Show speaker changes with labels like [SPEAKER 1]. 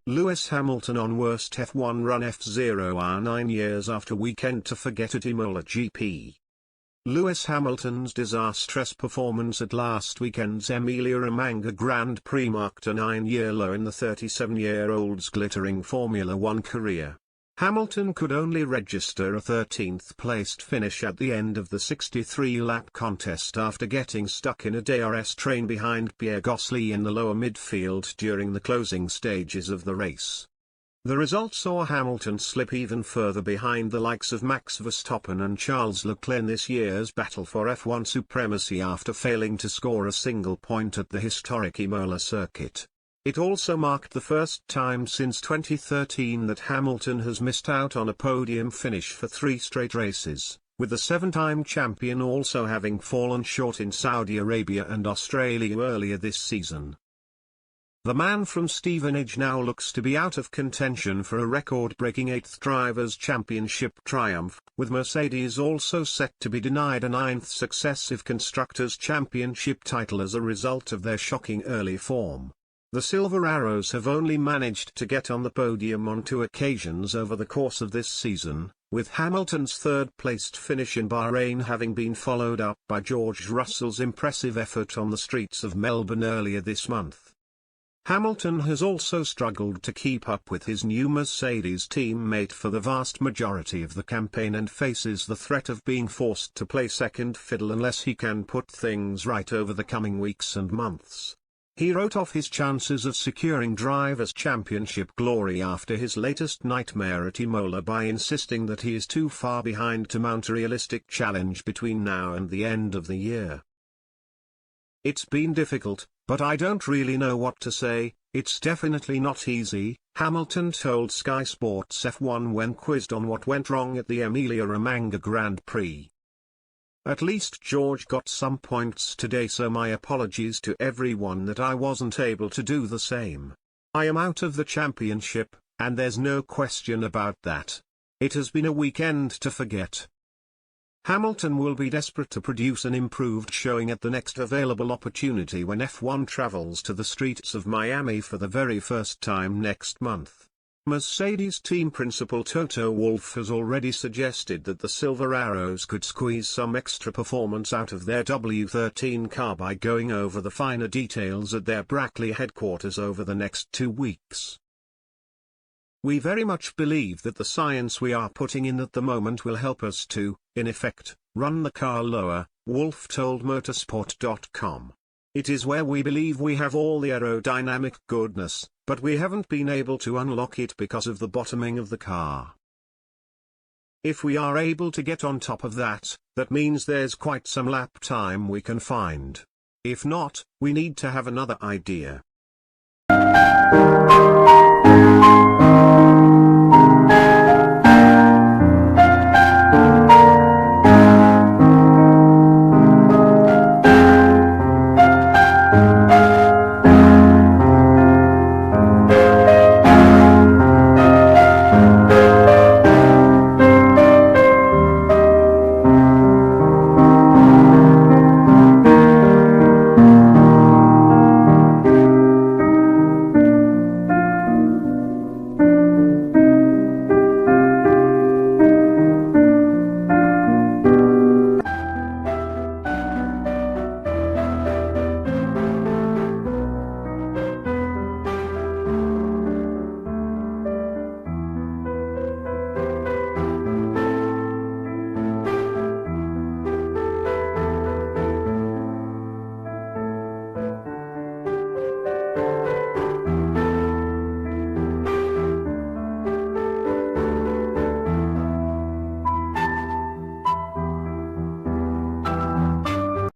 [SPEAKER 1] Lewis Hamilton on worst F1 run f0r 9 years after weekend to forget at Imola GP. Lewis Hamilton's disastrous performance at last weekend's Emilia-Romagna Grand Prix marked a 9-year low in the 37-year-old's glittering Formula One career. Hamilton could only register a 13th-placed finish at the end of the 63-lap contest after getting stuck in a DRS train behind Pierre Gasly in the lower midfield during the closing stages of the race. The result saw Hamilton slip even further behind the likes of Max Verstappen and Charles Leclerc in this year's battle for F1 supremacy after failing to score a single point at the historic Imola circuit. It also marked the first time since 2013 that Hamilton has missed out on a podium finish for 3 straight races, with the 7-time champion also having fallen short in Saudi Arabia and Australia earlier this season. The man from Stevenage now looks to be out of contention for a record-breaking 8th Drivers' Championship triumph, with Mercedes also set to be denied a 9th successive Constructors' Championship title as a result of their shocking early form. The Silver Arrows have only managed to get on the podium on 2 occasions over the course of this season, with Hamilton's 3rd-placed finish in Bahrain having been followed up by George Russell's impressive effort on the streets of Melbourne earlier this month. Hamilton has also struggled to keep up with his new Mercedes teammate for the vast majority of the campaign and faces the threat of being forced to play second fiddle unless he can put things right over the coming weeks and months. He wrote off his chances of securing Drivers' Championship glory after his latest nightmare at Imola by insisting that he is too far behind to mount a realistic challenge between now and the end of the year. "It's been difficult, but I don't really know what to say. It's definitely not easy," Hamilton told Sky Sports F1 when quizzed on what went wrong at the Emilia-Romagna Grand Prix. "At least George got some points today, so my apologies to everyone that I wasn't able to do the same. I am out of the championship, and there's no question about that. It has been a weekend to forget." Hamilton will be desperate to produce an improved showing at the next available opportunity when F1 travels to the streets of Miami for the very first time next month. Mercedes team principal Toto Wolff has already suggested that the Silver Arrows could squeeze some extra performance out of their W13 car by going over the finer details at their Brackley headquarters over the next 2 weeks. "We very much believe that the science we are putting in at the moment will help us to, in effect, run the car lower," Wolff told motorsport.com. "It is where we believe we have all the aerodynamic goodness, but we haven't been able to unlock it because of the bottoming of the car. If we are able to get on top of that, that means there's quite some lap time we can find. If not, we need to have another idea."